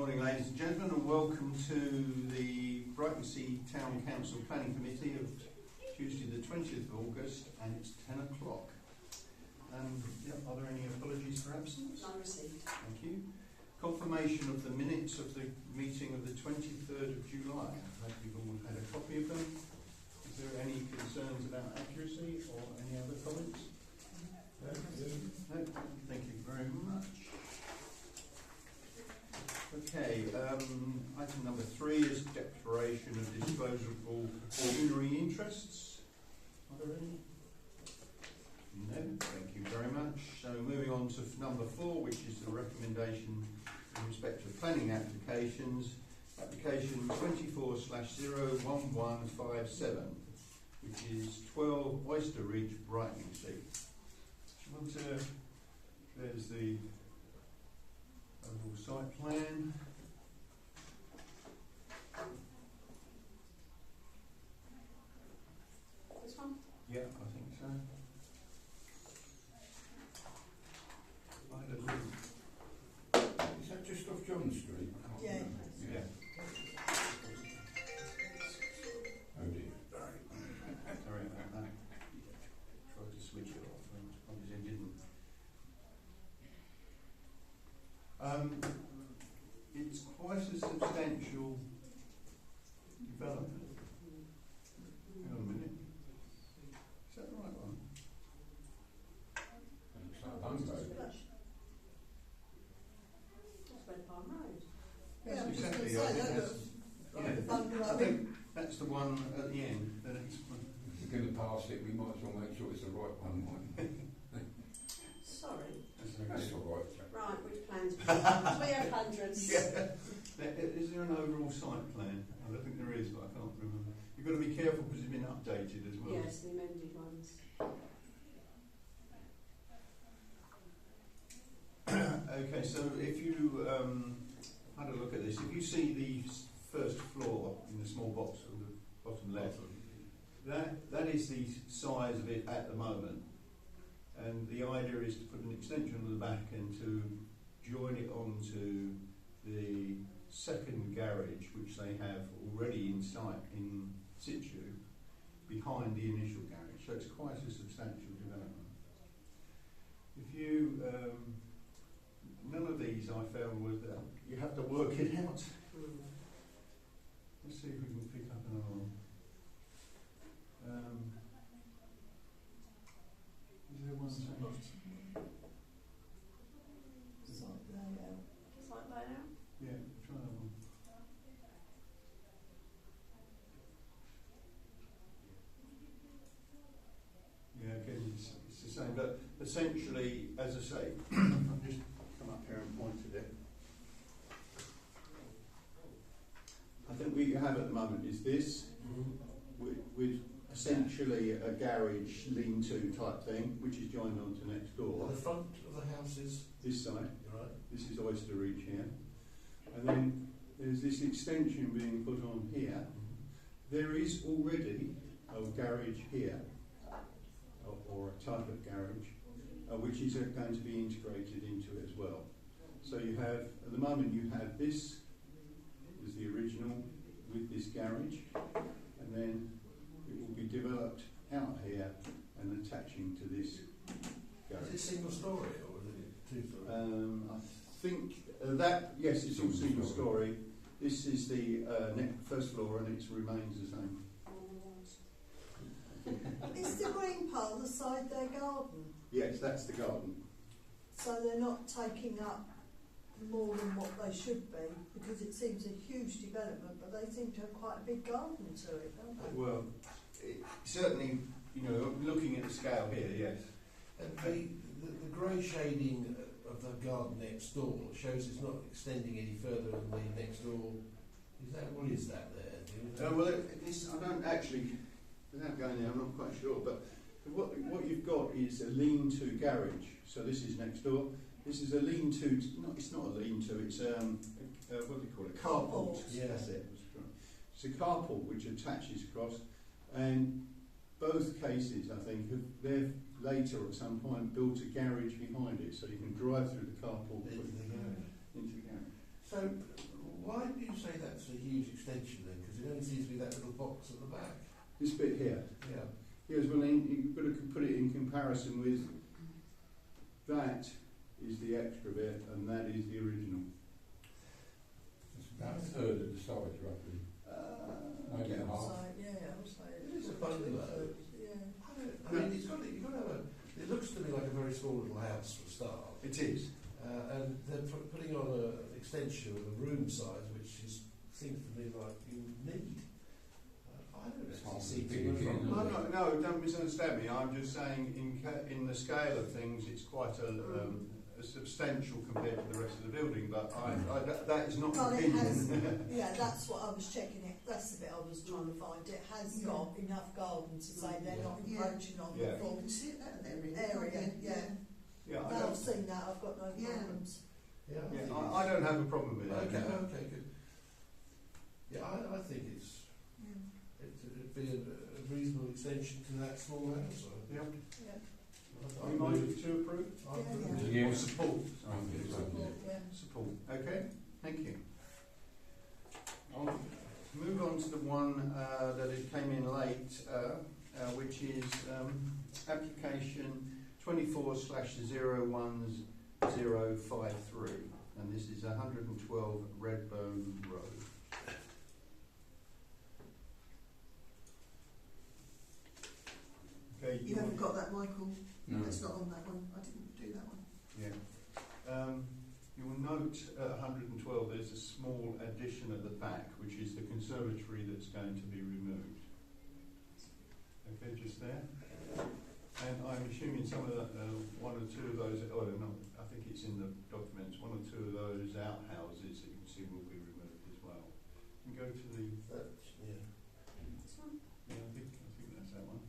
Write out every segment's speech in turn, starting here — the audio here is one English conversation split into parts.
morning, ladies and gentlemen, and welcome to the Brightonsea Town Council Planning Committee of Tuesday the 20th of August, and it's 10 o'clock. Are there any apologies for absence? None received. Thank you. Confirmation of the minutes of the meeting of the 23rd of July. I hope you've all had a copy of them. Is there any concerns about accuracy or any other comments? No? Thank you very much. Okay, item number 3 is declaration of disposable ordinary interests. Are there any? No, thank you very much. So moving on to number 4, which is the recommendation in respect of planning applications. Application 24/01157, which is 12 Oyster Ridge, Brightonsea. There's the overall site plan. This one? Yeah, I think so. I had a look. Is that just off John Street? Yeah. Yeah. Oh dear. Sorry about that. Tried to switch it off and obviously didn't. It's quite a substantial development. Hang on a minute. Is that the right one? Looks like a bungalow. That's Red Farm Road. Yes, Yeah, exactly. I was I going to think say, that's, like yeah, the bungalow. I think that's the one at the end. The next one. If we're going to pass it, we might as well make sure it's the right one. Sorry. That's all right. Right, which plans? We have hundreds. Yeah. Is there an overall site plan? I don't think there is, but I can't remember. You've got to be careful because it's been updated as well. Yes, the amended ones. Okay, so if you had a look at this, if you see the first floor in the small box on the bottom left, that is the size of it at the moment. And the idea is to put an extension on the back and to join it onto the second garage, which they have already in situ, behind the initial garage. So it's quite a substantial development. If you, none of these I found was you have to work it out. Let's see if we can pick up another one. Is there one saying? Site layout. Site layout? Yeah, try that one. Yeah, again, it's the same, but essentially, as I say, I've just come up here and pointed it. I think what you have at the moment is this, with essentially a garage lean-to type thing, which is joined onto next door. The front of the house is This side, right. this is Oyster Ridge here, and then there's this extension being put on here. There is already a garage here, or a type of garage, which is going to be integrated into it as well. So you have, at the moment you have this is the original with this garage, and then it will be developed out here and attaching to this garage. Is it single story or is it two story? I think that, yes, it's all single story. This is the first floor and it remains the same. Is the green part the side their garden? Yes, that's the garden. So they're not taking up more than what they should be, because it seems a huge development, but they seem to have quite a big garden to it, don't they? Well, certainly, looking at the scale here, yes. And the grey shading of the garden next door shows it's not extending any further than the next door. What is that there? Do you know? Well, this, I don't actually, without going there, I'm not quite sure, but what you've got is a lean-to garage. So this is next door. This is a lean-to, it's not a lean-to, it's what do you call it? Carport. Yeah. That's it. It's a carport which attaches across, and both cases, I think, they've later at some point built a garage behind it, so you can drive through the carport Into the garage. into the garage. So extension then? Because it only seems to be that little box at the back. This bit here. Yeah. Yes, well, then you've got to put it in comparison with that is the extra bit and that is the original. It's about a third of the size, roughly. Maybe yeah. half. So, yeah, I'll say It is a bungalow. Yeah. I mean, you've got to have a. It looks to me like a very small little house for a start. It is. And they're putting on an extension of the room size, which seems to me like you would need. I don't It's actually hard see to too dig much in, wrong isn't with it? No, don't misunderstand me. I'm just saying in the scale of things, it's quite a substantial compared to the rest of the building. But that is not Well, an it opinion. has, yeah, that's what I was checking it. That's the bit I was trying to find. It has Yeah. got enough garden to say they're not Yeah. encroaching on Yeah. the full can see it there, really. area. Yeah. Yeah, Now I've seen that. I've got no Yeah. problems. Yeah, yeah, think I don't have a problem with it's- that. Okay, good. Yeah, I think it'd be a reasonable extension to that small house. Yeah. Yeah. We might to approve. Yeah. Or support. I think so. Yeah. Support. Okay. Thank you. I'll move on to the one that it came in late, which is application 24/01053, and this is 112 Redbone Road. Okay. You haven't got that, Michael. No. It's not on that one. I didn't do that one. Yeah. You will note at 112 there's a small addition at the back, which is the conservatory that's going to be removed. Okay, just there. And I'm assuming some of the, one or two of those, oh no, I think it's in the documents, one or two of those outhouses that you can see will be removed as well. You can go to the, Yeah. This one? yeah, I think that's that one.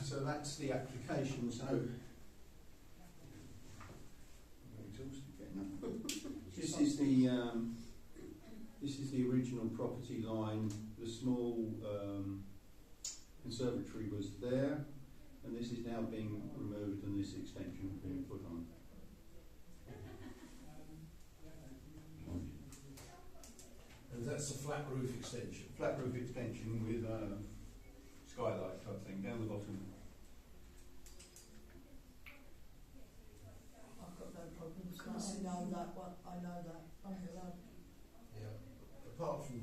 So that's the application. So I'm exhausted getting up. This is the original property line. The small conservatory was there, and this is now being removed, and this extension being put on. And that's a flat roof extension. Flat roof extension with skylight type thing down the bottom. I've got no problems. I know that one. I know that bungalow. Yeah. Apart from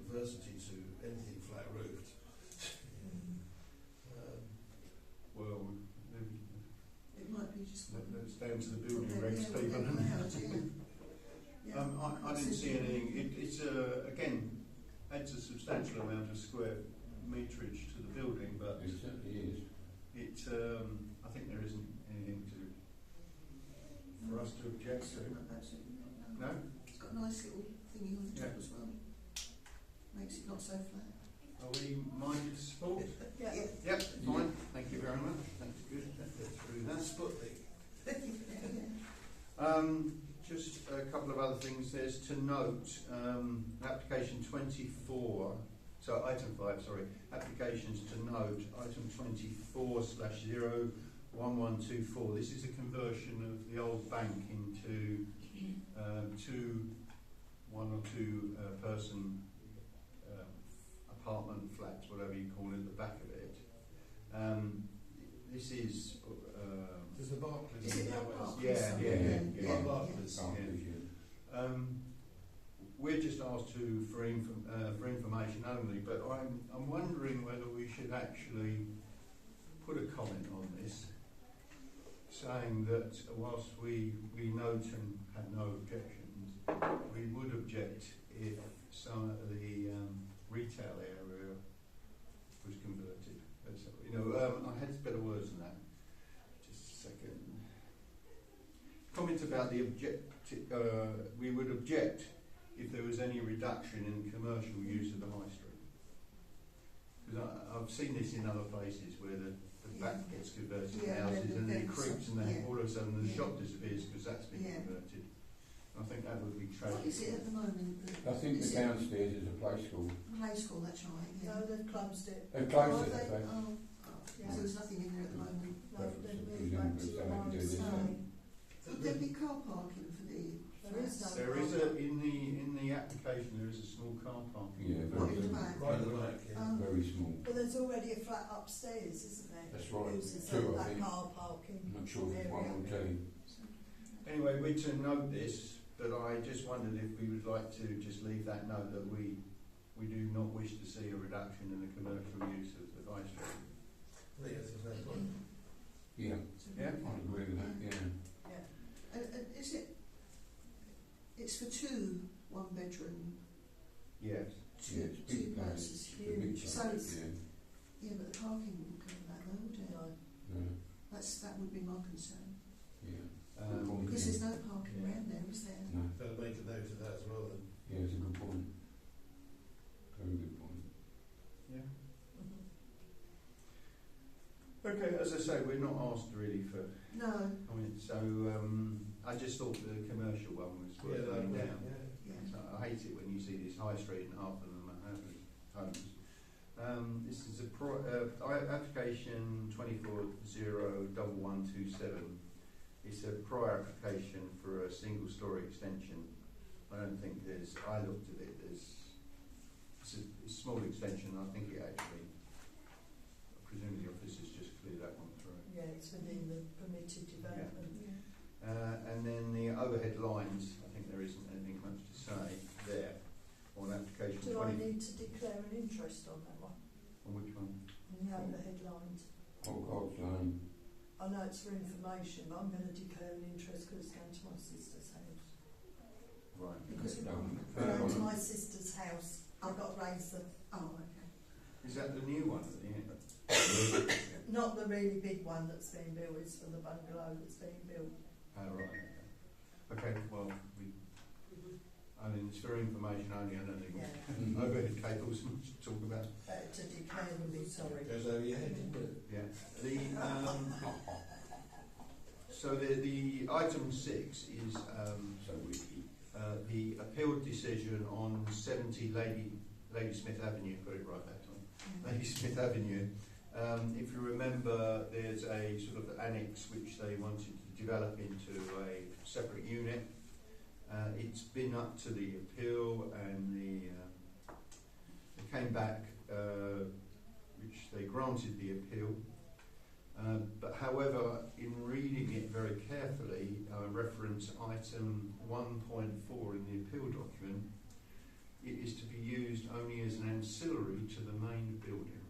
adversity to anything flat roofed. Well, It might be just. that's down to the building Yeah, regs yeah, people. yeah. I didn't see anything. It's again adds a substantial amount of square meterage to the building, but It certainly is. it I think there isn't anything for us to object to. Absolutely not. No? It's got a nice little thingy on the top Yeah. as well. Makes it not so flat. Are we minded to support? Yeah. Yep, fine. Thank you very much. That's good. That's through that. Sputnik. Just a couple of other things. There's to note application 24. So item 5. Sorry. Applications to note item 24/01124. This is a conversion of the old bank into one or two person apartment flats, whatever you call it, at the back of it. This is. There's the Barclays. Is it in now there, Barclays? Yeah, yeah. Barclays. Barclays, yeah. We're just asked for information only, but I'm wondering whether we should actually put a comment on this, saying that whilst we note and have no objections, we would object if some of the retail area was converted. I had better words than that. Just a second. Comment about the we would object if there was any reduction in commercial use of the high street. Because I've seen this in other places where the back gets converted to Yeah, houses and then it then creeps and then yeah. all of a sudden the Yeah. shop disappears because that's been Yeah. converted. I think that would be tragic. What is it at the moment? I think Is the it downstairs is a play school. Play school, that's right. Yeah. No, they've closed it. They've closed Oh, it, they- have they? oh, Yeah. so there's nothing in there at the moment. No, they've very small. Well, there's already a flat upstairs, isn't there? That's right, Uses two, I that think. car parking. I'm not sure if it's one or area. two. Anyway, we're to note this, but I just wondered if we would like to just leave that note that we do not wish to see a reduction in the commercial use of the High Street. I think that's the same point. Yeah, Yeah. I agree with that, yeah. Yeah. And is it? It's for two one-bedroom. Yes. Yeah, it's a big place. It's It's a big huge. place, So it's, yeah. yeah, but the parking wouldn't cover that though, would it? No. No, That would be my concern. yeah. Um, Because there's no parking Yeah. around there, is there? No, Better make a note of that as well then. yeah, it's a good point. Very good point. yeah. Mhm. Okay, as I say, we're not asked really for No. comments, so I just thought the commercial one was worth noting down. Yeah. So I hate it when you see this high street and half of them are homes. This is application 240127. It's a prior application for a single story extension. I don't think I looked at it, it's a small extension. I think it actually, presumably the office has just cleared that one through. Yeah, it's within the permitted development. And then the overhead lines, I think there isn't anything much to say there on application Do 20. I need to declare an interest on that one? On which one? In the overhead lines? Oh, God's name. I know it's for information, but I'm going to declare an interest because it's going to my sister's house. Right. Because No, Going to no, my sister's house, I've got to raise the, Oh, okay. Is that the new one at the end? not the really big one that's being built, it's for the bungalow that's being built. Oh, right. Okay, well, I mean, it's for information only, I don't think Yeah, Mhm. overhead cables much to talk about. better to declare than be sorry. Goes over your head, doesn't it? Yeah. So the item 6 is So we, the appealed decision on 70 Ladysmith Avenue. Got it right that time. Ladysmith Avenue. If you remember, there's a sort of annex which they wanted to develop into a separate unit. It's been up to the appeal, and they came back, which they granted the appeal. But however, in reading it very carefully, reference item 1.4 in the appeal document, it is to be used only as an ancillary to the main building,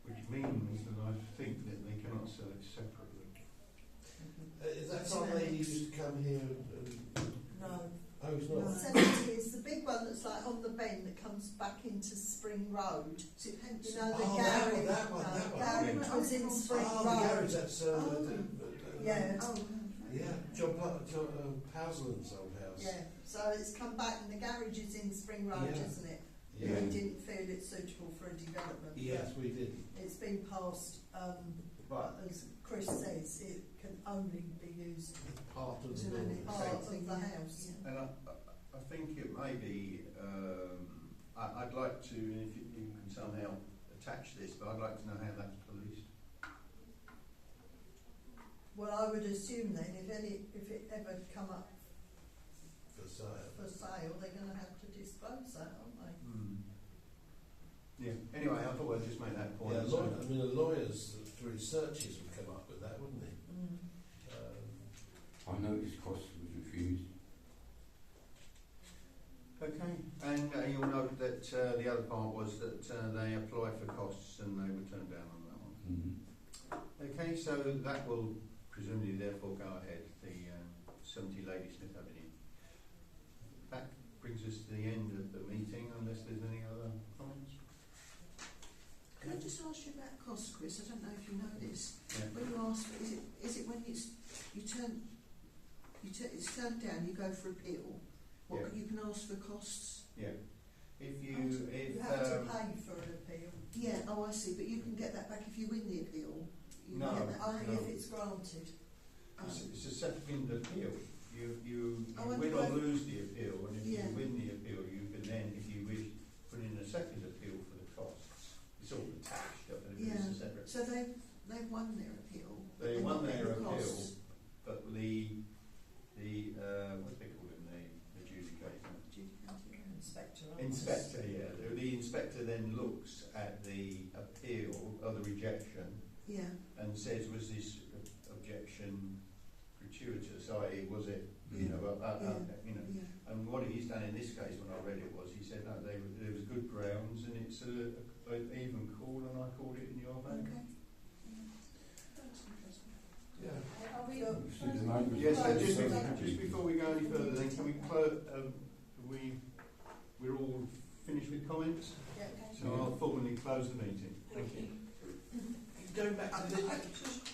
which means that I think that they cannot sell it separately. Is that It's time an they annex. used to come here and No. oh, it's No. not? 70 is the big one that's like on the bend that comes back into Spring Road. Is it Henson? You know, the Oh, garage. that one. Garage was in Spring Oh, the Road. garage, that's, Yeah. Oh, okay. yeah, John Houseland's old house. Yeah, so it's come back and the garage is in Spring Road, Yeah. isn't it? Yeah. We didn't feel it's suitable for a development. Yes, we did. But it's been passed, but as Chris says, it can only be used Part of It's the an building. annex. part of the house. Yeah. And I think it may be, I'd like to, if you can somehow attach this, but I'd like to know how that's policed. Well, I would assume then if it ever come up For sale. for sale, they're going to have to dispose that, aren't they? Yeah, anyway, I thought I'd just make that point. Yeah, So- I mean, a lawyer's through searches would come up with that, wouldn't he? I noticed cost was refused. Okay, and you'll note that the other part was that they applied for costs and they were turned down on that one. Mm-hmm. Okay, so that will presumably therefore go ahead, the 70 Ladysmith Avenue. That brings us to the end of the meeting, unless there's any other comments. Can I just ask you about costs, Chris? I don't know if you know this. Yeah. When you ask for, is it when it's turned down, you go for appeal? What Yeah. you can ask for costs? Yeah. If You if have to pay for an appeal. Yeah. Oh, I see. But you can get that back if you win the appeal. You No. Get that Only No. if it's granted. it's a second appeal. You Oh, and win or you- lose the appeal, and if Yeah. you win the appeal, you can then, if you wish, put in a second appeal for the costs. It's all attached, but it's Yeah. a separate. So they've won their appeal. They and won not get their the appeal, costs. but the what do they call him? The adjudicator. Adjudicator. Inspector. Inspector, yeah. The inspector then looks at the appeal or the rejection Yeah. and says, was this objection gratuitous? I.e., was it, you know, you know? Yeah. And what he's done in this case, when I read it, was he said, no, there was good grounds, and it's an even call, and I called it in your favour. Okay. That's interesting. Yeah. Are we, You see the neighbours. Yes, so Close. just before we go any further, then can we we're all finished with comments? yeah, So I'll formally close the meeting. Thank you. Going back to the, Just